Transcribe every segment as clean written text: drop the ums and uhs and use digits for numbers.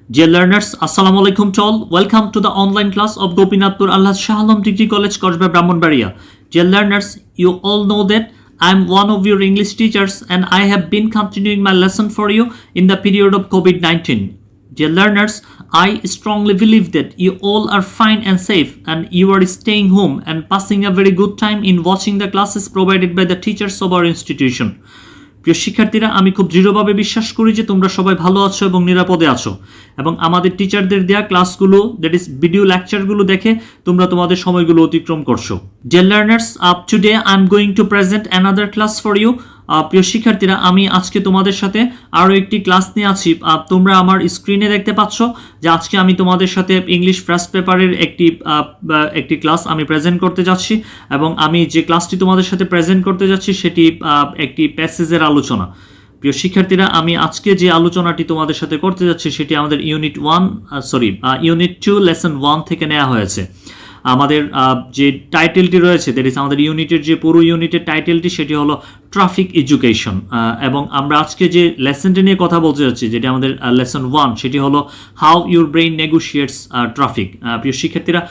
Dear learners, Assalamu alaikum to all. Welcome to the online class of Gopinathpur Allah Shah Alam Degree College, Korsba, Brahmanbaria. Dear learners, you all know that I am one of your English teachers and I have been continuing my lesson for you in the period of COVID-19. Dear learners, I strongly believe that you all are fine and safe and you are staying home and passing a very good time in watching the classes provided by the teachers of our institution. প্রিয় শিক্ষার্থীরা, আমি খুব দৃঢ়ভাবে বিশ্বাস করি যে তোমরা সবাই ভালো আছো এবং নিরাপদে আছো এবং আমাদের টিচারদের দেয়া ক্লাসগুলো, দ্যাট ইজ ভিডিও লেকচারগুলো দেখে তোমরা তোমাদের সময়গুলো অতিক্রম করছো। Dear learners, today I am going to present another class for you. প্রিয় শিক্ষার্থীরা, আমি আজকে তোমাদের সাথে আরও একটি ক্লাস নিয়ে আছি। তোমরা আমার স্ক্রিনে দেখতে পাচ্ছ যে আজকে আমি তোমাদের সাথে ইংলিশ ফার্স্ট পেপারের একটি ক্লাস আমি প্রেজেন্ট করতে যাচ্ছি এবং আমি যে ক্লাসটি তোমাদের সাথে প্রেজেন্ট করতে যাচ্ছি সেটি একটি প্যাসেজের আলোচনা। প্রিয় শিক্ষার্থীরা, আমি আজকে যে আলোচনাটি তোমাদের সাথে করতে যাচ্ছি সেটি আমাদের ইউনিট 2 লেসন 1 থেকে নেওয়া হয়েছে। আমাদের যে টাইটেলটি রয়েছে, দ্যাট ইজ আমাদের ইউনিটের যে পুরো ইউনিটের টাইটেলটি সেটি হলো ট্রাফিক এডুকেশন এবং আমরা আজকে যে লেসনটি নিয়ে কথা বলতে যাচ্ছি, যেটি আমাদের লেসন 1, সেটি হলো হাউ ইউর ব্রেইন নেগোশিয়েটস ট্রাফিক। প্রিয় শিক্ষার্থীরা,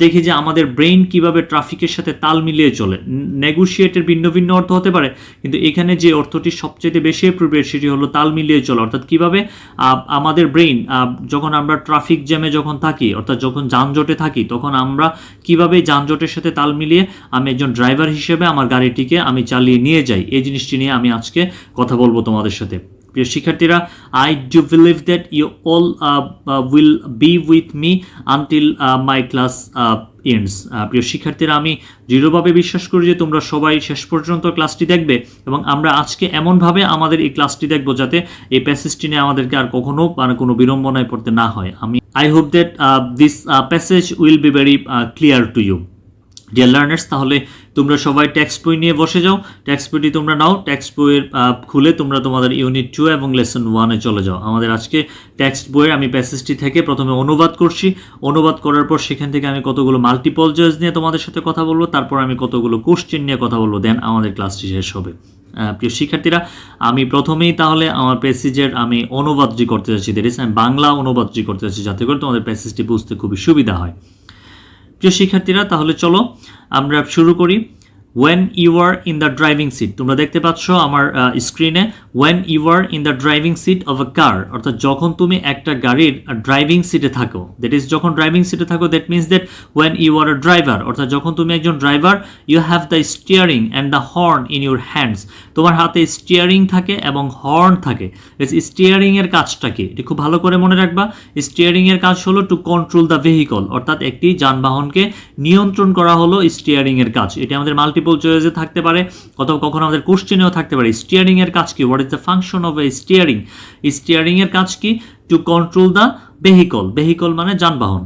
দেখি যে আমাদের ব্রেইন কিভাবে ট্রাফিকের সাথে তাল মিলিয়ে চলে। নেগোশিয়েটের ভিন্ন ভিন্ন অর্থ হতে পারে, কিন্তু এখানে যে অর্থটি সবচেয়ে বেশি অ্যাপ্রোপ্রিয়েট সেটি হলো তাল মিলিয়ে চলে। অর্থাৎ কিভাবে আমাদের ব্রেইন যখন আমরা ট্রাফিক জ্যামে যখন থাকি, অর্থাৎ যখন যানজটে থাকি, তখন আমরা কিভাবে যানজটের সাথে তাল মিলিয়ে আমি একজন ড্রাইভার হিসেবে আমার গাড়িটিকে আমি চালিয়ে নিয়ে যাই, এই জিনিসটি নিয়ে আমি আজকে কথা বলবো তোমাদের সাথে। প্রিয় শিক্ষার্থীরা, I do believe that you all will be with me until my class ends. প্রিয় শিক্ষার্থীরা, আমি দৃঢ়ভাবে বিশ্বাস করি যে তোমরা সবাই শেষ পর্যন্ত ক্লাসটি দেখবে এবং আমরা আজকে এমনভাবে আমাদের এই ক্লাসটি দেখবো যাতে এই প্যাসেজটি নিয়ে আমাদেরকে আর কখনো কোনো বিড়ম্বনায় পড়তে না হয়। I hope that this passage will be very clear to you. Dear learners, তাহলে তোমরা সবাই টেক্সট বই নিয়ে বসে যাও। টেক্সট বইটি তোমরা নাও। টেক্সট বইয়ের খুলে তোমরা তোমাদের ইউনিট 2 এবং লেসন 1-এ চলে যাও। আমাদের আজকে টেক্সট বইয়ের আমি প্যাসেজটি থেকে প্রথমে অনুবাদ করছি। অনুবাদ করার পর সেখান থেকে আমি কতগুলো মাল্টিপল চয়েস নিয়ে তোমাদের সাথে কথা বলবো, তারপর আমি কতগুলো কোশ্চেন নিয়ে কথা বলবো, দেন আমাদের ক্লাসটি শেষ হবে। প্রিয় শিক্ষার্থীরা, আমি প্রথমেই তাহলে আমার প্যাসেজের আমি অনুবাদটি করতে যাচ্ছি, দ্যাট ইজ আমি বাংলা অনুবাদটি করতে যাচ্ছি, যাতে করে তোমাদের প্যাসেজটি বুঝতে খুবই সুবিধা হয়। প্রিয় শিক্ষার্থীরা, তাহলে চলো আমরা শুরু করি। when you are in the driving seat, তোমরা দেখতে পাচ্ছ আমার স্ক্রিনে when you are in the driving seat of a car, অর্থাৎ যখন তুমি একটা গাড়ির ড্রাইভিং সিটে থাকো, দ্যাট ইজ যখন ড্রাইভিং সিটে থাকো, that means that when you are a driver, অর্থাৎ যখন তুমি একজন driver, you have the steering and the horn in your hands, তোমার হাতে স্টিয়ারিং থাকে এবং হর্ন থাকে। স্টিয়ারিং এর কাজটা কি, এটি খুব ভালো করে মনে রাখবা। স্টিয়ারিং এর কাজ হলো টু কন্ট্রোল দ্য ভেহিকল, অর্থাৎ একটি যানবাহনকে নিয়ন্ত্রণ করা হলো স্টিয়ারিং এর কাজ। এটি আমাদের মাল্টিপল চয়েসে থাকতে পারে অথবা কখনো আমাদের কোশ্চেনেও থাকতে পারে। স্টিয়ারিং এর কাজ কি, what is the function of A steering? Steering এর কাজ কি? To control the vehicle, vehicle মানে যানবাহন।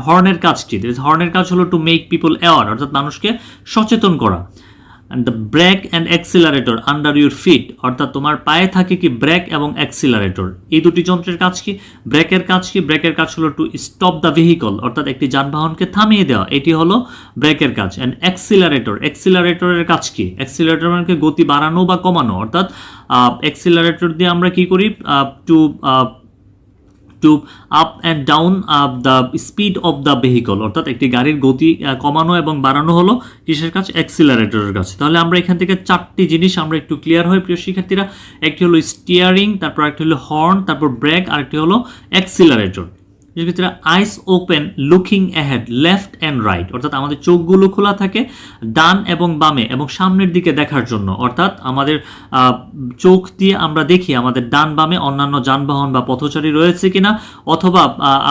হর্নের কাজ কি? হর্নের কাজ হলো টু মেক পিপল অ্যাওয়ার, অর্থাৎ মানুষকে সচেতন করা। and the brake and accelerator under your feet, অর্থাৎ তোমার পায়ে থাকে কি ব্রেক এবং অ্যাক্সিলারেটর। এই দুটি যন্ত্রের কাজ কি? ব্রেকের কাজ কি? ব্রেকের কাজ হলো টু স্টপ দ্য ভেহিকল, অর্থাৎ একটি যানবাহনকে থামিয়ে দেওয়া, এটি হলো ব্রেকের কাজ। অ্যান্ড অ্যাক্সিলারেটরের কাজ কি? অ্যাক্সিলারেটর মানে গতি বাড়ানো বা কমানো, অর্থাৎ অ্যাক্সিলারেটর দিয়ে আমরা কি করি? To up and down the speed of the vehicle, অর্থাৎ একটি গাড়ির গতি কমানো এবং বাড়ানো হলো কিসের কাজ? অ্যাক্সিলারেটরের কাজ। তাহলে আমরা এখান থেকে 4টি জিনিস আমরা একটু ক্লিয়ার হই প্রিয় শিক্ষার্থীরা। একটি হলো স্টিয়ারিং, তারপর একটি হলো হর্ন, তারপর ব্রেক, আর একটি হলো অ্যাক্সিলারেটর। শিক্ষার্থীরা, eyes open looking ahead left and right, অর্থাৎ আমাদের চোখগুলো খোলা থাকে ডান এবং বামে এবং সামনের দিকে দেখার জন্য, অর্থাৎ আমাদের চোখ দিয়ে আমরা দেখি আমাদের ডান বামে অন্যান্য যানবাহন বা পথচারী রয়েছে কিনা, অথবা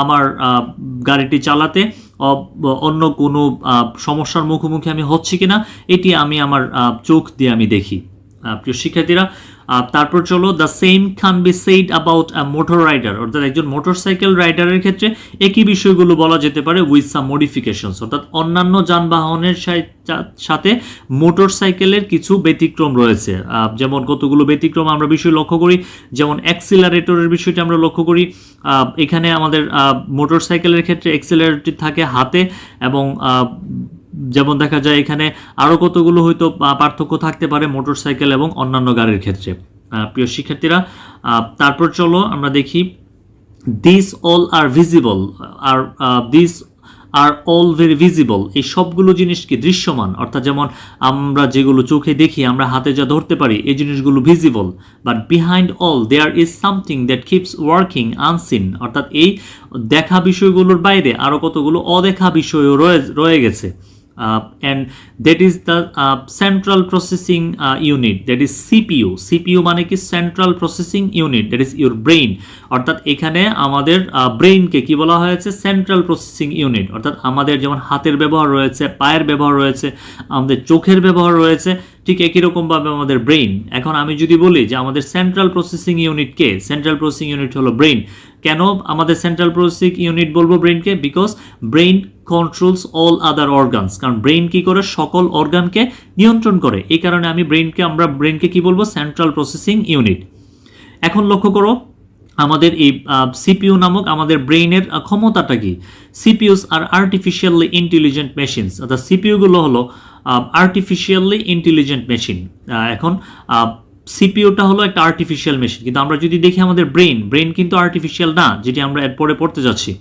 আমার গাড়িটি চালাতে অন্য কোনো সমস্যার মুখোমুখি আমি হচ্ছি কিনা, এটি আমি আমার চোখ দিয়ে আমি দেখি। প্রিয় শিক্ষার্থীরা, তারপর চলো, the same can be said about a motor rider, অর্থাৎ একজন মোটরসাইকেল রাইডারের ক্ষেত্রে একই বিষয়গুলো বলা যেতে পারে উইথ সাম মডিফিকেশনস, অর্থাৎ অন্যান্য যানবাহনের সাথে মোটরসাইকেলের কিছু ব্যতিক্রম রয়েছে। যেমন কতগুলো ব্যতিক্রম আমরা বিষয় লক্ষ্য করি, যেমন অ্যাক্সিলারেটরের বিষয়টি আমরা লক্ষ্য করি। এখানে আমাদের মোটরসাইকেলের ক্ষেত্রে অ্যাক্সিলারেটর থাকে হাতে এবং যেমন দেখা যায় এখানে আরও কতগুলো হয়তো পার্থক্য থাকতে পারে মোটরসাইকেল এবং অন্যান্য গাড়ির ক্ষেত্রে। প্রিয় শিক্ষার্থীরা, তারপর চলো আমরা দেখি দিস অল আর ভিজিবল, আর this are all very visible, এই সবগুলো জিনিস কি দৃশ্যমান, অর্থাৎ যেমন আমরা যেগুলো চোখে দেখি, আমরা হাতে যা ধরতে পারি, এই জিনিসগুলো visible. But behind all there is something that keeps working unseen, অর্থাৎ এই দেখা বিষয়গুলোর বাইরে আরও কতগুলো অদেখা বিষয়ও রয়ে গেছে। And that is the central processing unit, that is CPU. CPU মানে কি central processing unit, that is your brain। অর্থাৎ এখানে আমাদের ব্রেইনকে কি বলা হয়েছে, সেন্ট্রাল প্রসেসিং ইউনিট। অর্থাৎ আমাদের যেমন হাতের ব্যবহার রয়েছে, পায়ের ব্যবহার রয়েছে, আমাদের চোখের ব্যবহার রয়েছে, ঠিক একই রকমভাবে আমাদের ব্রেইন। এখন আমি যদি বলি যে আমাদের সেন্ট্রাল প্রসেসিং ইউনিট কে, সেন্ট্রাল প্রসেসিং ইউনিট হলো ব্রেইন। কেন আমাদের সেন্ট্রাল প্রসেসিং ইউনিট বলবো ব্রেইনকে? Because brain controls all other organs, কারণ ব্রেইন কি করে, সকল অর্গানকে নিয়ন্ত্রণ করে। এই কারণে আমরা ব্রেইনকে কি বলবো, সেন্ট্রাল প্রসেসিং ইউনিট। এখন লক্ষ্য করো আমাদের এই সিপিইউ নামক আমাদের ব্রেইনের ক্ষমতাটা কি। সিপিইউস আর আর্টিফিশিয়ালি ইন্টেলিজেন্ট মেশিনস, অর্থাৎ সিপিইউগুলো হলো আর্টিফিশিয়ালি ইন্টেলিজেন্ট মেশিন। এখন সিপিইউটা হলো একটা আর্টিফিশিয়াল মেশিন, কিন্তু আমরা যদি দেখি আমাদের ব্রেইন কিন্তু আর্টিফিশিয়াল না, যেটি আমরা এরপরে পড়তে যাচ্ছি।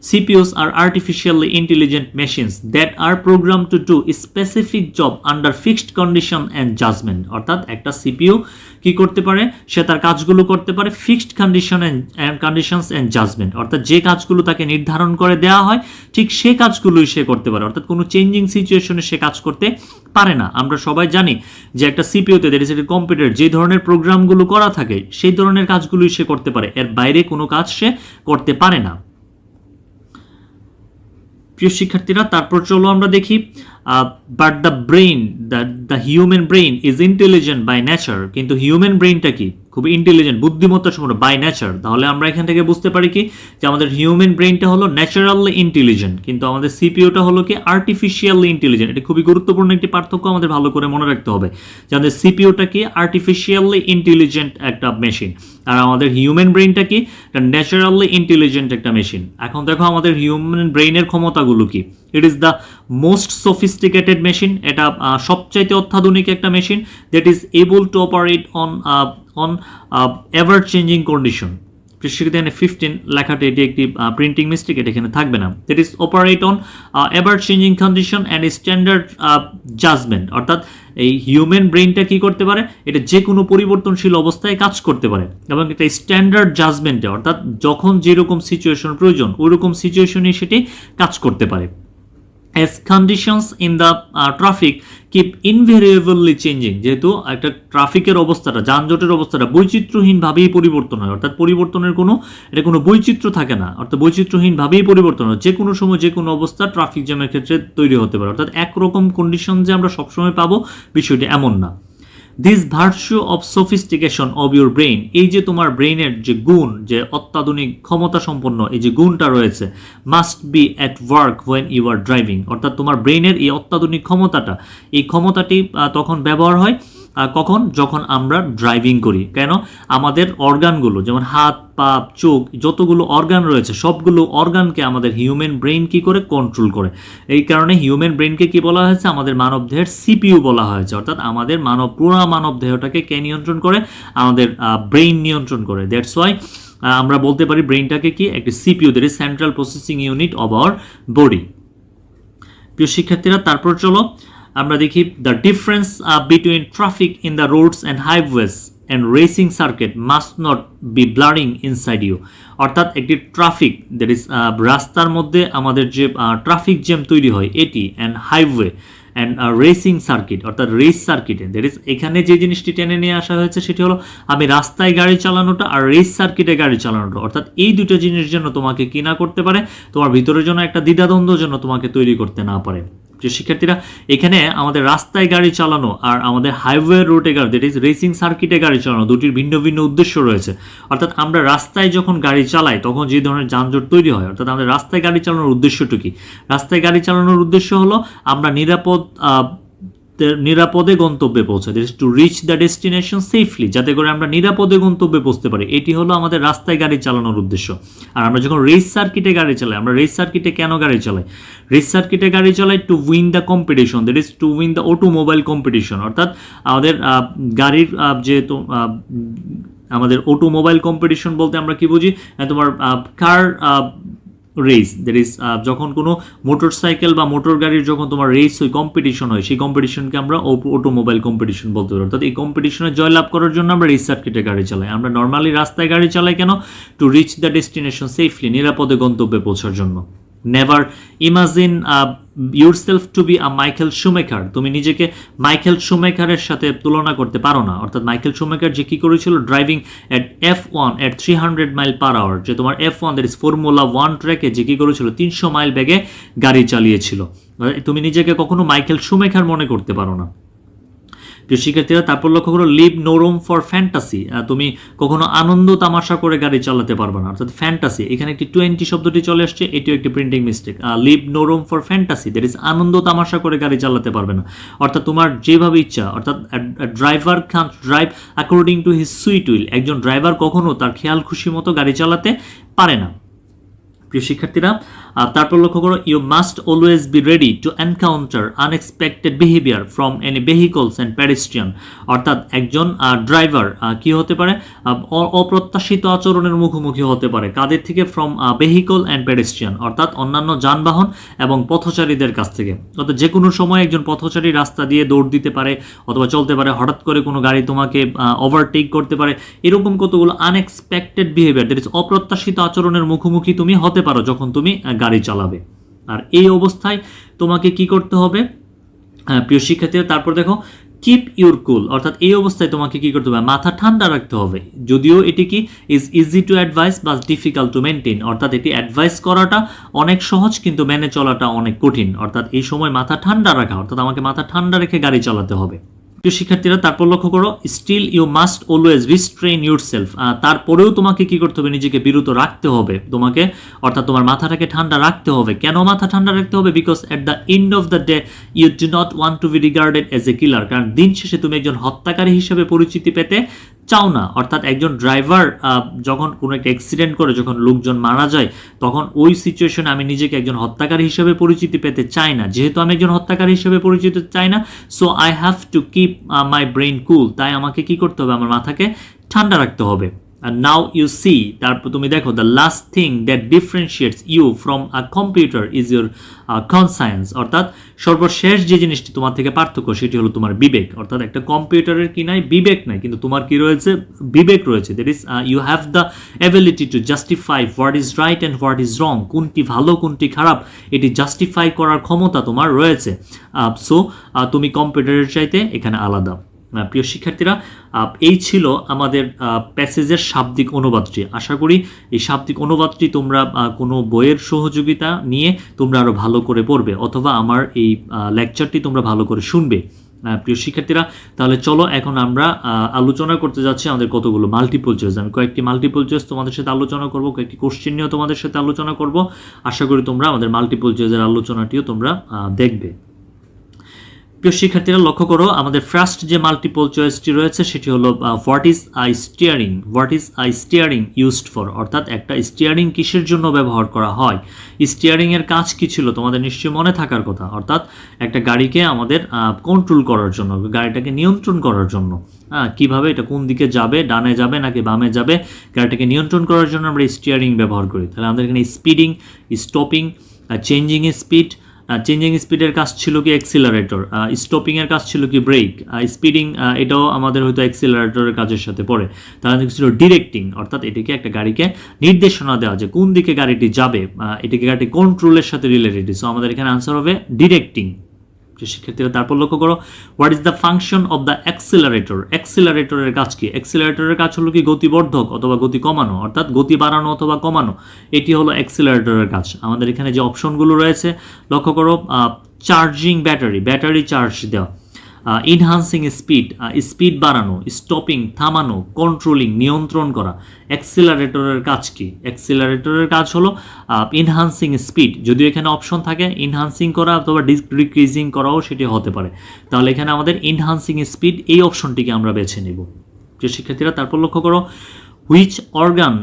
CPUs are artificially intelligent machines that are programmed to do a specific job under fixed condition and judgment। অর্থাৎ একটা CPU কি করতে পারে, সে তার কাজগুলো করতে পারে ফিক্সড কন্ডিশনস এন্ড জাজমেন্ট, অর্থাৎ যে কাজগুলো তাকে নির্ধারণ করে দেওয়া হয় ঠিক সে কাজগুলোই সে করতে পারে, অর্থাৎ কোনো চেঞ্জিং সিচুয়েশনে সে কাজ করতে পারে না। আমরা সবাই জানি যে একটা সিপিইউতে, দ্যাট ইজ এ কম্পিউটার, যে ধরনের প্রোগ্রামগুলো করা থাকে সেই ধরনের কাজগুলোই সে করতে পারে, এর বাইরে কোনো কাজ সে করতে পারে না। প্রিয় শিক্ষার্থীরা, তারপর চলো আমরা দেখি but the human brain is intelligent by nature. কিন্তু হিউম্যান ব্রেইনটা কি, খুবই ইন্টেলিজেন্ট, বুদ্ধিমত্তা সম্পন্ন বাই নেচার। তাহলে আমরা এখান থেকে বুঝতে পারি কি যে আমাদের হিউম্যান ব্রেইনটা হলো ন্যাচারালি ইন্টেলিজেন্ট, কিন্তু আমাদের সিপিইউটা হলো কি আর্টিফিশিয়ালি ইন্টেলিজেন্ট। এটা খুবই গুরুত্বপূর্ণ একটি পার্থক্য, আমাদের ভালো করে মনে রাখতে হবে যে আমাদের সিপিইউটা কি আর্টিফিশিয়ালি ইন্টেলিজেন্ট একটা মেশিন, আর আমাদের হিউম্যান ব্রেইনটা কি ন্যাচারালি ইন্টেলিজেন্ট একটা মেশিন। এখন দেখো আমাদের হিউম্যান ব্রেইনের ক্ষমতাগুলো কি। It is the most sophisticated machine, এটা সবচাইতে অত্যাধুনিক একটা machine, that is able to operate on ever changing condition. এখানে 15 লেখাটা এটি একটি প্রিন্টিং মিস্টেক, এটা এখানে থাকবে না। That is operate on ever changing condition and standard judgment. অর্থাৎ এই হিউম্যান ব্রেইনটা কি করতে পারে, এটা যে কোনো পরিবর্তনশীল অবস্থায় কাজ করতে পারে, এবং এটা স্ট্যান্ডার্ড জাজমেন্টে, অর্থাৎ যখন যেরকম সিচুয়েশন প্রয়োজন ওইরকম সিচুয়েশনে সেটি কাজ করতে পারে। As conditions in the traffic keep invariably changing, যেহেতু একটা ট্রাফিকের অবস্থাটা, যানজটের অবস্থাটা বৈচিত্র্যহীনভাবেই পরিবর্তন হয়, অর্থাৎ পরিবর্তনের কোনো বৈচিত্র্য থাকে না, অর্থাৎ বৈচিত্র্যহীনভাবেই পরিবর্তন হয়, যে কোনো সময় যে কোনো অবস্থা ট্রাফিক জ্যামের ক্ষেত্রে তৈরি হতে পারে, অর্থাৎ একরকম কন্ডিশন যে আমরা সবসময় পাবো বিষয়টি এমন না। This virtue of sophistication of your brain, এই যে তোমার ব্রেইনের যে গুণ, যে অত্যাধুনিক ক্ষমতা সম্পন্ন এই যে গুণটা রয়েছে, must be at work when you are driving. অর্থাৎ তোমার ব্রেইনের এই অত্যাধুনিক ক্ষমতাটা, এই ক্ষমতাটি তখন ব্যবহার হয় কখন, যখন আমরা ড্রাইভিং করি। কেন, আমাদের অর্গানগুলো যেমন হাত, পা, চোখ, যতগুলো অর্গান রয়েছে সবগুলো অর্গানকে আমাদের হিউম্যান ব্রেইন কি করে কন্ট্রোল করে। এই কারণে হিউম্যান ব্রেইনকে কি বলা হয়েছে, আমাদের মানব দেহের সিপিইউ বলা হয়েছে। অর্থাৎ আমাদের পুরো মানব দেহটাকে কে নিয়ন্ত্রণ করে, আমাদের ব্রেইন নিয়ন্ত্রণ করে। দ্যাটস ওয়াই আমরা বলতে পারি ব্রেইনটাকে কি একটি CPU, that is central processing unit of our body. প্রিয় শিক্ষার্থীরা, তারপর চলো আমরা দেখি the difference between traffic in the roads and highways and racing circuit must not be blaring inside you. অর্থাৎ একটি ট্রাফিক, দ্যাট ইজ রাস্তার মধ্যে আমাদের যে ট্রাফিক জ্যাম তৈরি হয় এটি, and highway and racing circuit, অর্থাৎ রেস সার্কিটে, দ্যাট ইজ এখানে যে জিনিসটি টেনে নিয়ে আসা হয়েছে সেটি হলো আমি রাস্তায় গাড়ি চালানোটা আর রেস সার্কিটে গাড়ি চালানোটা। অর্থাৎ এই দুটো জিনিস যেন তোমাকে কি না করতে পারে, তোমার ভিতরে যেন একটা দ্বিধাদ্বন্দ্ব যেন তোমাকে তৈরি করতে না পারে। যে শিক্ষার্থীরা, এখানে আমাদের রাস্তায় গাড়ি চালানো আর আমাদের হাইওয়ে রোডে গাড়ি, দ্যাট ইজ রেসিং সার্কিটে গাড়ি চালানো, দুটির ভিন্ন ভিন্ন উদ্দেশ্য রয়েছে। অর্থাৎ আমরা রাস্তায় যখন গাড়ি চালাই তখন যে ধরনের যানজট তৈরি হয়, অর্থাৎ আমাদের রাস্তায় গাড়ি চালানোর উদ্দেশ্যটা কি, রাস্তায় গাড়ি চালানোর উদ্দেশ্য হলো আমরা নিরাপদে গন্তব্যে পৌঁছায়, that is two reach the destination safely, যাতে করে আমরা নিরাপদে গন্তব্যে পৌঁছতে পারি। এটি হলো আমাদের রাস্তায় গাড়ি চালানোর উদ্দেশ্য। আর আমরা যখন রেস সার্কিটে গাড়ি চালাই, আমরা রেস সার্কিটে কেন গাড়ি চালাই, রেস সার্কিটে গাড়ি চালাই to win the competition, that is to win the automobile competition. অর্থাৎ আমাদের গাড়ির যে আমাদের অটোমোবাইল কম্পিটিশন বলতে আমরা কি বুঝি, তোমার কার রেস, দ্যাট ইজ যখন কোনো মোটরসাইকেল বা মোটর গাড়ির যখন তোমার রেস হয়, কম্পিটিশন হয়, সেই কম্পিটিশনকে আমরা অটোমোবাইল কম্পিটিশন বলতে পারি। অর্থাৎ এই কম্পিটিশনে জয়লাভ করার জন্য আমরা রেস সার্কিটে গাড়ি চালাই। আমরা নর্মালি রাস্তায় গাড়ি চালাই কেন? To reach the destination safely, নিরাপদে গন্তব্যে পৌঁছার জন্য। Never imagine yourself to be a Michael Schumacher, তুমি নিজেকে মাইকেল শুমেকারের সাথে তুলনা করতে পারো না। অর্থাৎ মাইকেল শুমেকার যে কী করেছিল, driving at F1 at 300 mile per hour, যে তোমার F1 দ্যাট ইজ ফর্মুলা 1 ট্র্যাকে যে কী করেছিল 300 মাইল বেগে গাড়ি চালিয়েছিল। তুমি নিজেকে কখনো মাইকেল শুমেকার মনে করতে পারো না। প্রিয় শিক্ষার্থীরা, তারপর লক্ষ্য করো, leave no room for fantasy, তুমি কখনো আনন্দ তামাশা করে গাড়ি চালাতে পারবে না। অর্থাৎ ফ্যান্টাসি, এখানে একটি 20 শব্দটি চলে আসছে, এটিও একটি printing mistake. Leave no room for fantasy, that is আনন্দ তামাশা করে গাড়ি চালাতে পারবে না। অর্থাৎ তোমার যেভাবে ইচ্ছা, অর্থাৎ driver can't drive according to his sweet will, একজন ড্রাইভার কখনো তার খেয়াল খুশি মতো গাড়ি চালাতে পারে না। প্রিয় শিক্ষার্থীরা, তারপর লক্ষ্য করো, you must always be ready to encounter unexpected behaviour from any vehicles and pedestrian. অর্থাৎ একজন ড্রাইভার কি হতে পারে, অপ্রত্যাশিত আচরণের মুখোমুখি হতে পারে। কাদের থেকে? ফ্রম ভেহিকল অ্যান্ড প্যাডেস্ট্রিয়ান, অর্থাৎ অন্যান্য যানবাহন এবং পথচারীদের কাছ থেকে। অর্থাৎ যে কোনো সময় একজন পথচারী রাস্তা দিয়ে দৌড় দিতে পারে অথবা চলতে পারে, হঠাৎ করে কোনো গাড়ি তোমাকে ওভারটেক করতে পারে। এরকম কতগুলো আনএক্সপেক্টেড বিহেভিয়ার, দ্যাট ইজ অপ্রত্যাশিত আচরণের মুখোমুখি তুমি হতে পারো যখন তুমি গাড়ি চালাবে। আর এই অবস্থায় তোমাকে কি করতে হবে, প্রিয় শিক্ষার্থীরা? তারপর দেখো, কিপ ইউর কুল, অর্থাৎ এই অবস্থায় তোমাকে কি করতে হবে? মাথা ঠান্ডা রাখতে হবে। যদিও এটি কি ইজ ইজি টু অ্যাডভাইস বা ডিফিকাল্ট টু মেনটেন, অর্থাৎ এটি অ্যাডভাইস করাটা অনেক সহজ কিন্তু মেনে চলাটা অনেক কঠিন। অর্থাৎ এই সময় মাথা ঠান্ডা রাখা, অর্থাৎ আমাকে মাথা ঠান্ডা রেখে গাড়ি চালাতে হবে। প্রিয় শিক্ষার্থীরা, তারপর লক্ষ্য করো, still you must always restrain yourself, তারপরেও তোমাকে কি করতে হবে? নিজেকে বিরত রাখতে হবে তোমাকে, অর্থাৎ তোমার মাথাটাকে ঠান্ডা রাখতে হবে। কেন মাথা ঠান্ডা রাখতে হবে? Because at the end of the day you do not want to be regarded as a killer, কারণ দিন শেষে তুমি একজন হত্যাকারী হিসেবে পরিচিতি পেতে চাও না। অর্থাৎ একজন ড্রাইভার যখন কোনো একটা অ্যাক্সিডেন্ট করে, যখন লোকজন মারা যায়, তখন ওই সিচুয়েশনে আমি নিজেকে একজন হত্যাকারী হিসেবে পরিচিতি পেতে চাই না। যেহেতু আমি একজন হত্যাকারী হিসেবে পরিচিতি চাই না, so I have to keep my brain cool, তাই আমাকে কি করতে হবে? আমার মাথাকে ঠান্ডা রাখতে হবে। And now you see, তারপর তুমি দেখো, the last thing that differentiates you from a computer is your conscience, অর্থাৎ সর্বশেষ যে জিনিসটি তোমার থেকে পার্থক্য সেটি হলো তোমার বিবেক। অর্থাৎ একটা কম্পিউটারের কি নাই? বিবেক নাই, কিন্তু তোমার কি রয়েছে? বিবেক রয়েছে। That is you have the ability to justify what is right and what is wrong, কোনটি ভালো কোনটি খারাপ এটি জাস্টিফাই করার ক্ষমতা তোমার রয়েছে। সো তুমি কম্পিউটারের চাইতে এখানে আলাদা। প্রিয় শিক্ষার্থীরা, এই ছিল আমাদের প্যাসেজের শাব্দিক অনুবাদটি। আশা করি এই শাব্দিক অনুবাদটি তোমরা কোনো বইয়ের সহযোগিতা নিয়ে তোমরা আরও ভালো করে পড়বে, অথবা আমার এই লেকচারটি তোমরা ভালো করে শুনবে। প্রিয় শিক্ষার্থীরা, তাহলে চলো এখন আমরা আলোচনা করতে যাচ্ছি আমাদের কতগুলো মাল্টিপল চয়েস। আমি কয়েকটি মাল্টিপল চয়েস তোমাদের সাথে আলোচনা করব, কয়েকটি কোশ্চেন নিয়েও তোমাদের সাথে আলোচনা করব। আশা করি তোমরা আমাদের মাল্টিপল চয়েসের আলোচনাটিও তোমরা দেখবে। প্রিয় শিক্ষার্থীরা, লক্ষ্য করো, আমাদের ফার্স্ট যে মাল্টিপল চয়েসটি রয়েছে সেটি হলো what is I steering, what is I steering used for, অর্থাৎ একটা স্টিয়ারিং কিসের জন্য ব্যবহার করা হয়। স্টিয়ারিং এর কাজ কি ছিল তোমাদের নিশ্চয়ই মনে থাকার কথা, অর্থাৎ একটা গাড়িকে আমাদের কন্ট্রোল করার জন্য, গাড়িটাকে নিয়ন্ত্রণ করার জন্য। কিভাবে এটা কোন দিকে যাবে, ডানে যাবে নাকি বামে যাবে, গাড়িটাকে নিয়ন্ত্রণ করার জন্য আমরা স্টিয়ারিং ব্যবহার করি। তাহলে আমাদের এখানে speeding, stopping, changing speed, changing স্পিডের কাজ ছিল কি অ্যাক্সিলারেটর, স্টপিংয়ের কাজ ছিল কি ব্রেক, স্পিডিং এটাও আমাদের হয়তো অ্যাক্সিলারেটরের কাজের সাথে পড়ে। তাহলে ছিল ডিরেক্টিং, অর্থাৎ এটিকে একটা গাড়িকে নির্দেশনা দেওয়া যে কোন দিকে গাড়িটি যাবে, এটিকে গাড়িটি কন্ট্রোলের সাথে রিলেটেড। সো আমাদের এখানে আনসার হবে ডিরেক্টিং। শিক্ষার্থীরা, তারপর লক্ষ্য করো, what is the function of the accelerator, অ্যাক্সিলারেটরের কাজ কি? অ্যাক্সিলারেটরের কাজ হলো কি গতিবর্ধক অথবা গতি কমানো, অর্থাৎ গতি বাড়ানো অথবা কমানো, এটি হলো অ্যাক্সিলারেটরের কাজ। আমাদের এখানে যে অপশনগুলো রয়েছে লক্ষ্য করো, চার্জিং ব্যাটারি, ব্যাটারি চার্জ দেওয়া, ইনহান্সিং স্পিড, স্পিড বাড়ানো, স্টপিং থামানো, কন্ট্রোলিং নিয়ন্ত্রণ করা। অ্যাক্সিলারেটরের কাজ কি? অ্যাক্সিলারেটরের কাজ হলো ইনহান্সিং স্পিড, যদিও এখানে অপশন থাকে ইনহান্সিং করা অথবা ডিক্রিজিং করাও সেটি হতে পারে। তাহলে এখানে আমাদের ইনহান্সিং স্পিড এই অপশনটিকে আমরা বেছে নেব। প্রিয় শিক্ষার্থীরা, তারপর লক্ষ্য করো, which organ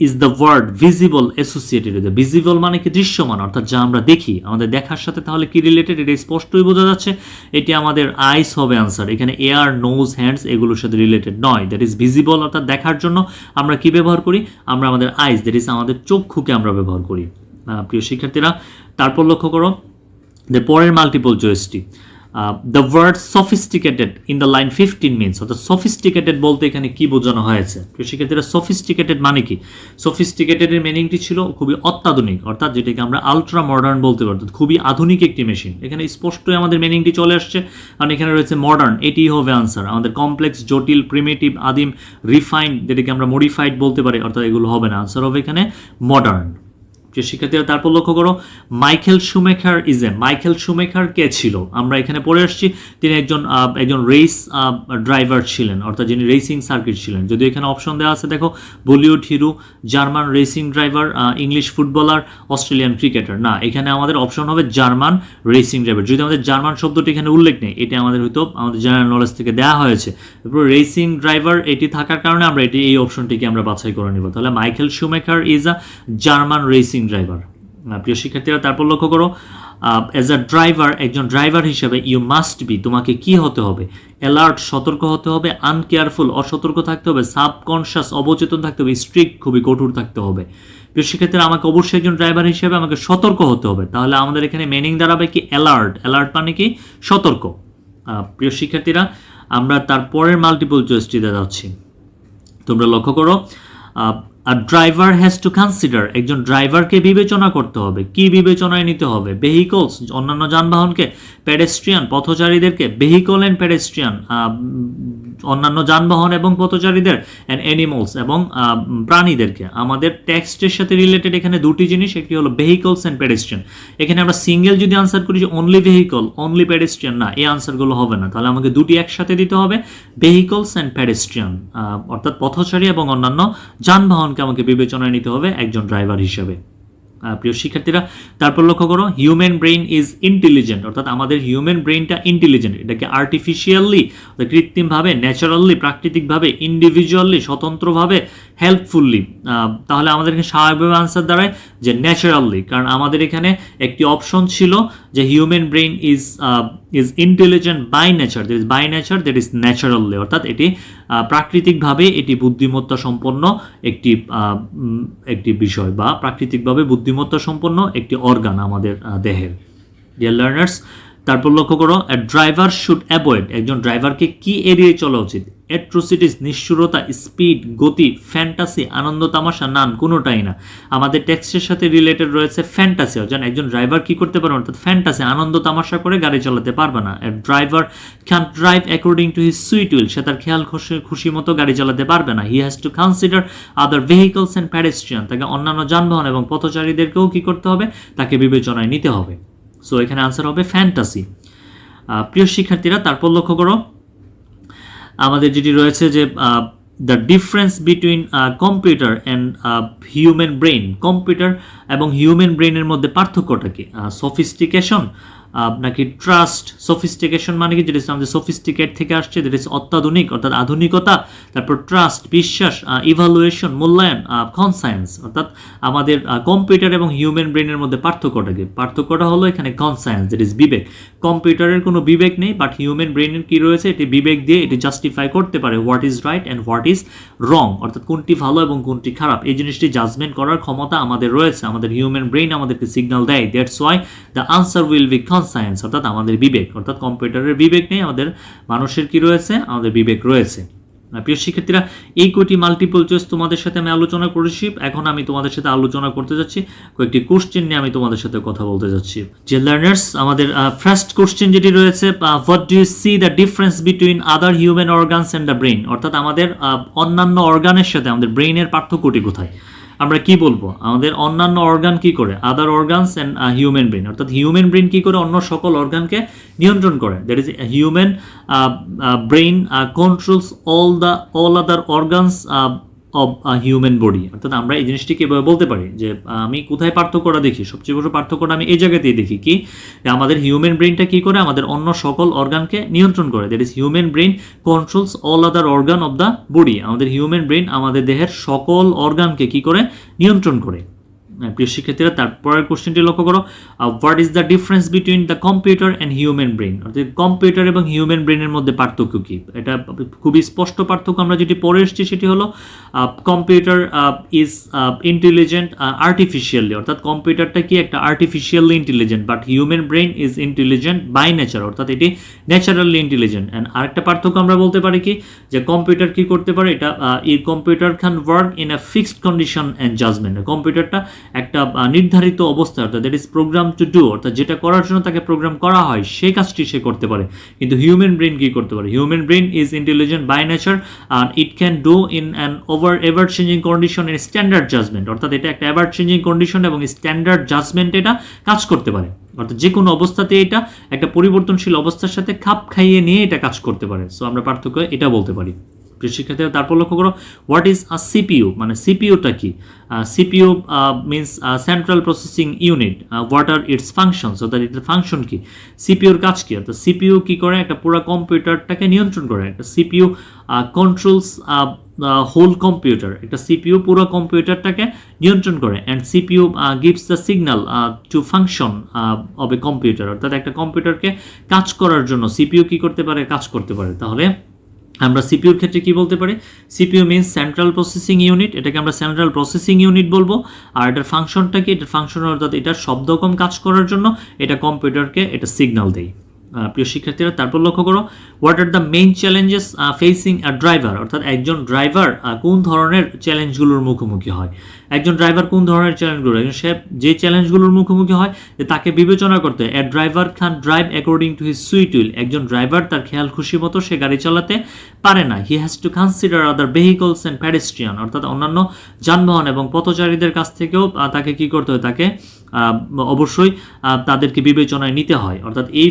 is the word visible associated with. Visible মানে কি দৃশ্যমান, অর্থাৎ যা আমরা দেখি, আমাদের দেখার সাথে তাহলে কি রিলেটেড, এটা স্পষ্টই বোঝা যাচ্ছে। এটি আমাদের আইস হবে আনসার। এখানে এয়ার, নোজ, হ্যান্ডস এগুলোর সাথে রিলেটেড নয়। দ্যাট ইজ ভিজিবল, অর্থাৎ দেখার জন্য আমরা কি ব্যবহার করি, আমরা আমাদের আইস, দ্যাট ইজ আমাদের চক্ষুকে আমরা ব্যবহার করি। প্রিয় শিক্ষার্থীরা, তারপর লক্ষ্য করো যে পরের মাল্টিপল চয়েসটি, the word sophisticated in the line 15 means, অর্থাৎ সফিস্টিকেটেড বলতে এখানে কি বোঝানো হয়েছে। শিক্ষার্থীরা, সফিস্টিকেটেড মানে কি? সফিস্টিকেটেডের মিনিংটি ছিল খুবই অত্যাধুনিক, অর্থাৎ যেটাকে আমরা আলট্রা মডার্ন বলতে পারি, খুবই আধুনিক একটি মেশিন। এখানে স্পষ্টই আমাদের মিনিংটি চলে আসছে, কারণ এখানে রয়েছে মডার্ন, এটি হবে আনসার। আমাদের কমপ্লেক্স, জটিল, প্রিমিটিভ, আদিম, রিফাইন্ড, যেটাকে আমরা মডিফাইড বলতে পারি, অর্থাৎ এগুলো হবে না, আনসার হবে এখানে মডার্ন। শিক্ষার্থীরা, তারপর লক্ষ্য করো মাইকেল শুমেখার মাইকেল শুমেখার কে ছিল? আমরা এখানে পড়ে আসছি তিনি একজন রেস ড্রাইভার ছিলেন, অর্থাৎ যিনি রেসিং সার্কিট ছিলেন। যদি এখানে অপশন দেওয়া আছে দেখো, Bollywood hero, German racing driver, English footballer, Australian cricketer. না, এখানে আমাদের অপশন হবে জার্মান রেসিং ড্রাইভার। যদি আমাদের জার্মান শব্দটি এখানে উল্লেখ নেই, এটা আমাদের হয়তো আমাদের জেনারেল নলেজ থেকে দেওয়া হয়েছে। তারপর রেসিং ড্রাইভার এটি থাকার কারণে আমরা এই অপশনটিকে আমরা বাছাই করে নিব। তাহলে Michael Schumacher is a German racing driver. প্রিয় শিক্ষার্থীরা, তারপর লক্ষ্য করো অ্যাজ আ ড্রাইভার, একজন ড্রাইভার হিসেবে ইউ মাস্ট বি, তোমাকে কি হতে হবে? অ্যালার্ট, সতর্ক হতে হবে, আনকেয়ারফুল, অসতর্ক থাকতে হবে, সাবকনশাস, অবচেতন থাকতে হবে, স্ট্রিক্ট, খুবই কঠোর থাকতে হবে। প্রিয় শিক্ষার্থীরা, আমাকে অবশ্যই একজন ড্রাইভার হিসেবে আমাকে সতর্ক হতে হবে। তাহলে আমাদের এখানে মিনিং দাঁড়াবে কি? অ্যালার্ট। অ্যালার্ট মানে কি? সতর্ক। প্রিয় শিক্ষার্থীরা, আমরা তারপরের মাল্টিপল চয়েসটিতে যাচ্ছি। তোমরা লক্ষ্য করো ড্রাইভার হ্যাজ টু কনসিডার, একজন ড্রাইভারকে বিবেচনা করতে হবে। কি বিবেচনায় নিতে হবে? ভেহিকলস, অন্যান্য যানবাহনকে, পেডেস্ট্রিয়ান, পথচারীদেরকে, ভেহিকল অ্যান্ড পেডেস্ট্রিয়ান, অন্যান্য যানবাহন এবং পথচারীদের, অ্যান্ড অ্যানিমালস, এবং প্রাণীদেরকে। আমাদের টেক্সটের সাথে রিলেটেড এখানে দুটি জিনিস, একটি হলো ভেহিকলস অ্যান্ড পেডেস্ট্রিয়ান। এখানে আমরা সিঙ্গেল যদি আনসার করি যে অনলি ভেহিকল, অনলি পেডেস্ট্রিয়ান, না, এই আনসারগুলো হবে না। তাহলে আমাকে দুটি একসাথে দিতে হবে, ভেহিকলস অ্যান্ড পেডেস্ট্রিয়ান, অর্থাৎ পথচারী এবং অন্যান্য যানবাহনকে আমাকে বিবেচনায় নিতে হবে একজন ড্রাইভার হিসেবে। প্রিয় শিক্ষার্থীরা, তারপর লক্ষ্য করো হিউম্যান ব্রেইন ইজ ইন্টেলিজেন্ট, অর্থাৎ আমাদের হিউম্যান ব্রেইনটা ইন্টেলিজেন্ট। এটাকে আর্টিফিশিয়ালি, কৃত্রিমভাবে, ন্যাচারালি, প্রাকৃতিকভাবে, ইন্ডিভিজুয়ালি, স্বতন্ত্রভাবে, হেল্পফুল্লি। তাহলে আমাদের এখানে স্বাভাবিকভাবে আনসার দাঁড়ায় যে ন্যাচারালি, কারণ আমাদের এখানে একটি অপশন ছিল যে human brain is intelligent by nature, that is by nature, that is naturally, অর্থাৎ এটি প্রাকৃতিকভাবে এটি বুদ্ধিমত্তা সম্পন্ন একটি বিষয়, বা প্রাকৃতিকভাবে বুদ্ধিমত্তা সম্পন্ন একটি অর্গান আমাদের দেহের। ডিয়ার লার্নার্স, তারপর লক্ষ্য করো ড্রাইভার শুড অ্যাভয়েড, একজন ড্রাইভারকে কি এড়িয়ে চলা উচিত? অ্যাট্রোসিটিস, নিষ্ঠুরতা, স্পিড, গতি, ফ্যান্টাসি, আনন্দ তামাশা, নান, কোনোটাই না। আমাদের টেক্সটের সাথে রিলেটেড রয়েছে ফ্যান্টাসি, যেন একজন ড্রাইভার কি করতে পারবে, অর্থাৎ ফ্যান্টাসি, আনন্দ তামাশা করে গাড়ি চালাতে পারবে না। Driver can drive according to his sweet will, সে তার খেয়াল খুশি মতো গাড়ি চালাতে পারবে না। He has to consider other vehicles and pedestrian, তাকে অন্যান্য যানবাহন এবং পথচারীদেরকেও কি করতে হবে? তাকে বিবেচনায় নিতে হবে। সো এখানে আনসার হবে ফ্যান্টাসি। প্রিয় শিক্ষার্থীরা, তারপর লক্ষ্য করো আমাদের যেটি রয়েছে যে the difference between computer and human brain, computer এবং হিউম্যান ব্রেইনের মধ্যে পার্থক্যটা কি? সফিস্টিকেশন নাকি ট্রাস্ট? সফিস্টিকেশন মানে কি? যেটা আমাদের সফিস্টিকেট থেকে আসছে, যেটা অত্যাধুনিক, অর্থাৎ আধুনিকতা। তারপর ট্রাস্ট, বিশ্বাস, ইভালুয়েশন, মূল্যায়ন, কনসায়েন্স, অর্থাৎ আমাদের কম্পিউটার এবং হিউম্যান ব্রেইনের মধ্যে পার্থক্যটা কি? পার্থক্যটা হলো এখানে কনসায়েন্স, দ্যাট ইজ বিবেক। কম্পিউটারের কোনো বিবেক নেই, বাট হিউম্যান ব্রেইনের কি রয়েছে? এটি বিবেক দিয়ে এটি জাস্টিফাই করতে পারে what is right and what is রং, অর্থাৎ কোনটি ভালো এবং কোনটি খারাপ, এই জিনিসটি জাজমেন্ট করার ক্ষমতা আমাদের রয়েছে। আমাদের হিউম্যান ব্রেইন আমাদেরকে সিগন্যাল দেয়। That's why the answer will be conscience, অর্থাৎ আমাদের বিবেক, অর্থাৎ কম্পিউটারের বিবেক নেই, আমাদের মানুষের কি রয়েছে? আমাদের বিবেক রয়েছে। প্রিয় শিক্ষার্থীরা, এই কয়টি মাল্টিপল চয়েস তোমাদের সাথে আমি আলোচনা করেছি। এখন আমি তোমাদের সাথে আলোচনা করতে যাচ্ছি কয়েকটি কোশ্চেন নিয়ে, আমি তোমাদের সাথে কথা বলতে যাচ্ছি। যে লার্নার্স, আমাদের ফার্স্ট কোশ্চেন যেটি রয়েছে, what do you see the difference between other human organs and the brain, অর্থাৎ আমাদের অন্যান্য অর্গানের সাথে আমাদের ব্রেইনের পার্থক্যটি কোথায়? আমরা কি বলবো? আমাদের অন্যান্য অর্গান কি করে? Other organs and human brain, অর্থাৎ হিউম্যান ব্রেইন কি করে? অন্য সকল অর্গানকে নিয়ন্ত্রণ করে। That is human brain controls all other organs of human body. অর্থাৎ আমরা এই জিনিসটিকে এভাবে বলতে পারি যে আমি কোথায় পার্থক্যটা দেখি, সবচেয়ে বড় পার্থক্যটা আমি এই জায়গাতেই দেখি কি, যে আমাদের হিউম্যান ব্রেনটা কি করে আমাদের অন্য সকল অর্গানকে নিয়ন্ত্রণ করে। That is human brain controls all other organ of the body. আমাদের হিউম্যান ব্রেন আমাদের দেহের সকল অর্গানকে কি করে নিয়ন্ত্রণ করে। প্রিয় শিক্ষার্থীরা, তারপরের কোশ্চেনটি লক্ষ্য করো, what is the difference between the computer and human brain. অর্থাৎ কম্পিউটার এবং হিউম্যান ব্রেনের মধ্যে পার্থক্য কী? এটা খুবই স্পষ্ট পার্থক্য। আমরা যেটি পড়ে এসেছি সেটি হলো কম্পিউটার ইজ ইন্টেলিজেন্ট আর্টিফিশিয়ালি, অর্থাৎ কম্পিউটারটা কি একটা artificially intelligent, but human brain is intelligent by nature, অর্থাৎ এটি ন্যাচারালি ইন্টেলিজেন্ট। অ্যান্ড আরেকটা পার্থক্য আমরা বলতে পারি কি, যে কম্পিউটার কি করতে পারে, এটা computer can work in a fixed condition and judgment. কম্পিউটারটা একটা নির্ধারিত অবস্থা, অর্থাৎ that is program to do, অর্থাৎ যেটা করার জন্য তাকে প্রোগ্রাম করা হয় সেই কাজটি সে করতে পারে। কিন্তু হিউম্যান ব্রেন কি করতে পারে? Human brain is intelligent by nature and it can do in an ever changing condition in standard judgment, অর্থাৎ এটা একটা এভার চেঞ্জিং কন্ডিশন এবং স্ট্যান্ডার্ড জাজমেন্ট এটা কাজ করতে পারে। অর্থাৎ যে কোনো অবস্থাতে এটা একটা পরিবর্তনশীল অবস্থার সাথে খাপ খাইয়ে নিয়ে এটা কাজ করতে পারে। সো আমরা পার্থক্য এটা বলতে পারি। প্রিয় শিক্ষার্থীরা, তারপর লক্ষ্য করো, হোয়াট ইজ আ সিপিইউ, মানে সিপিইউটা কি? CPU means central processing unit. What are it's functions, অর্থাৎ এটার ফাংশন কি? সিপিইউর কাজ কি? অর্থাৎ সিপিইউ কি করে? একটা পুরো কম্পিউটারটাকে নিয়ন্ত্রণ করে। একটা সিপিইউ কন্ট্রোলস হোল কম্পিউটার, একটা সিপিইউ পুরো কম্পিউটারটাকে নিয়ন্ত্রণ করে। And CPU gives the signal two function of a computer, অর্থাৎ একটা কম্পিউটারকে কাজ করার জন্য সিপিইউ কি করতে পারে? কাজ করতে পারে। তাহলে আমরা সিপিইউর ক্ষেত্রে কি বলতে পারি? CPU means central processing unit, এটাকে আমরা সেন্ট্রাল প্রসেসিং ইউনিট বলবো। আর এটার ফাংশনটা কি? এটার ফাংশন অর্থাৎ এটার শব্দকম কাজ করার জন্য এটা কম্পিউটারকে এটা সিগন্যাল দেয়। প্রিয় শিক্ষার্থীরা, তারপর লক্ষ্য করো, what are the main challenges facing a driver, অর্থাৎ একজন ড্রাইভার কোন ধরনের চ্যালেঞ্জগুলোর মুখোমুখি হয়। একজন ড্রাইভার কোন ধরনের চ্যালেঞ্জগুলো, সে যে চ্যালেঞ্জগুলোর মুখোমুখি হয় যে তাকে বিবেচনা করতে হয়। A driver can drive according to his sweet will, একজন ড্রাইভার তার খেয়াল খুশি মতো সে গাড়ি চালাতে পারে না। He has to consider other vehicles and pedestrian, অর্থাৎ অন্যান্য যানবাহন এবং পথচারীদের কাছ থেকেও তাকে কি করতে হয়? তাকে অবশ্যই তাদেরকে বিবেচনায় নিতে হয়। অর্থাৎ এই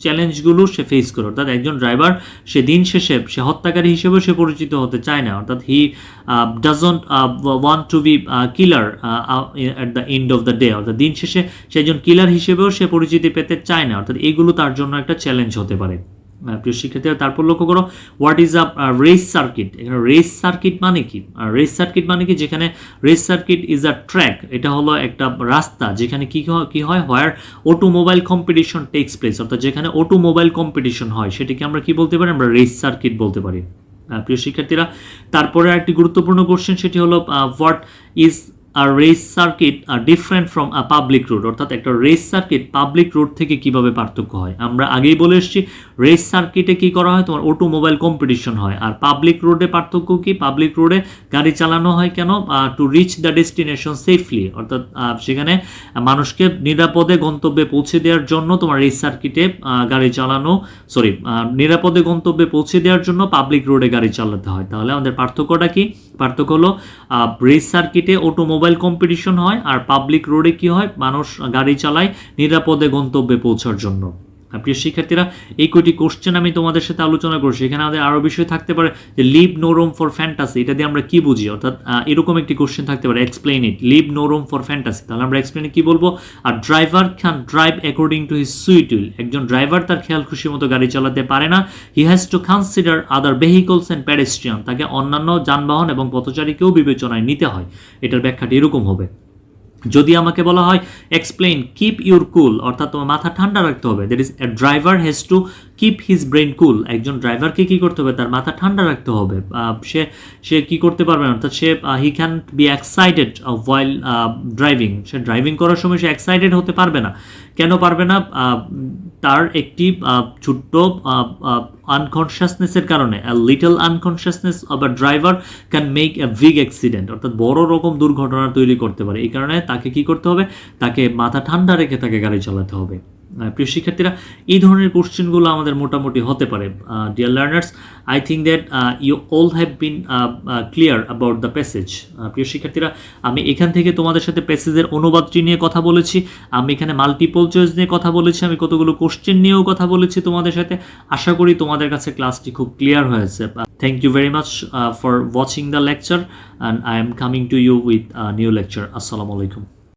চ্যালেঞ্জগুলো সে ফেস করে। অর্থাৎ একজন ড্রাইভার সে দিন শেষে সে হত্যাকারী হিসেবেও সে পরিচিত হতে চায় না। অর্থাৎ he doesn't want to be killer at the end of the day, অর্থাৎ দিন শেষে সে একজন কিলার হিসেবেও সে পরিচিতি পেতে চায় না। অর্থাৎ এগুলো তার জন্য একটা চ্যালেঞ্জ হতে পারে। প্রিয় শিক্ষার্থীরা, তারপর লক্ষ্য করো, what is a race circuit. এখানে রেস সার্কিট মানে কি? রেস সার্কিট মানে কি? যেখানে race circuit is a track, এটা হলো একটা রাস্তা যেখানে কি হয়, হোয়ার অটোমোবাইল কম্পিটিশন টেক্স প্লেস, অর্থাৎ যেখানে অটোমোবাইল কম্পিটিশন হয় সেটাকে আমরা কি বলতে পারি? আমরা রেস সার্কিট বলতে পারি। প্রিয় শিক্ষার্থীরা, তারপরে একটি গুরুত্বপূর্ণ কোশ্চেন, সেটি হলো what is a race circuit different from a public road, অর্থাৎ একটা রেস সার্কিট পাবলিক রোড থেকে কিভাবে পার্থক্য হয়। আমরা আগেই বলে এসেছি রেস সার্কিটে কি করা হয়? তোমার অটোমোবাইল কম্পিটিশন হয়। আর পাবলিক রোডে পার্থক্য কি? পাবলিক রোডে গাড়ি চালানো হয় কেন? To reach the destination safely, অর্থাৎ সেখানে মানুষকে নিরাপদে গন্তব্যে পৌঁছে দেওয়ার জন্য তোমার রেস সার্কিটে গাড়ি চালানো, নিরাপদে গন্তব্যে পৌঁছে দেওয়ার জন্য পাবলিক রোডে গাড়ি চালাতে হয়। তাহলে আমাদের পার্থক্যটা কি? পার্থক্য হলো রেস সার্কিটে অটোমোবাইল কম্পিটিশন হয় আর পাবলিক রোডে কি হয়? মানুষ গাড়ি চালায় নিরাপদে গন্তব্যে পৌঁছার জন্য। প্রিয় শিক্ষার্থীরা, এই কয়টি কোশ্চেন আমি তোমাদের সাথে আলোচনা করছি। এখানে আমাদের আরও বিষয় থাকতে পারে যে leave no room for fantasy, এটা দিয়ে আমরা কি বুঝি? অর্থাৎ এরকম একটি কোশ্চেন থাকতে পারে, explain it, leave no room for fantasy. তাহলে আমরা এক্সপ্লেইনে কি বলবো? আর driver can drive according to his sweet will, একজন ড্রাইভার তার খেয়াল খুশি মতো গাড়ি চালাতে পারে না। He has to consider other vehicles and pedestrian, তাকে অন্যান্য যানবাহন এবং পথচারীকেও বিবেচনায় নিতে হয়। এটার ব্যাখ্যাটি এরকম হবে। যদি আমাকে বলা হয় এক্সপ্লেইন কিপ ইউর কুল, অর্থাৎ তোমার মাথা ঠান্ডা রাখতে হবে। That is a driver has to keep his brain cool, একজন ড্রাইভারকে কি করতে হবে? তার মাথা ঠান্ডা রাখতে হবে। সে কি করতে পারবে না? অর্থাৎ সে he can be excited while driving, সে ড্রাইভিং করার সময় সে এক্সাইটেড হতে পারবে না। কেন পারবে না? তার একটি ছোট্ট আনকনশিয়াসনেসের কারণে, little unconsciousness of a driver can make a big accident, অর্থাৎ বড় রকম দুর্ঘটনা তৈরি করতে পারে। এই কারণে তাকে কি করতে হবে? তাকে মাথা ঠান্ডা রেখে তাকে গাড়ি চালাতে হবে। প্রিয় শিক্ষার্থীরা, এই ধরনের কোশ্চেনগুলো আমাদের মোটামুটি হতে পারে। Dear learners, I think that you all have been clear about the passage. প্রিয় শিক্ষার্থীরা, আমি এখান থেকে তোমাদের সাথে প্যাসেজের অনুবাদটি নিয়ে কথা বলেছি, আমি এখানে মাল্টিপল চয়েস নিয়ে কথা বলেছি, আমি কতগুলো কোশ্চেন নিয়েও কথা বলেছি তোমাদের সাথে। আশা করি তোমাদের কাছে ক্লাসটি খুব ক্লিয়ার হয়েছে। Thank you very much for watching the lecture, and I am coming to you with new lecture. আসসালামু আলাইকুম।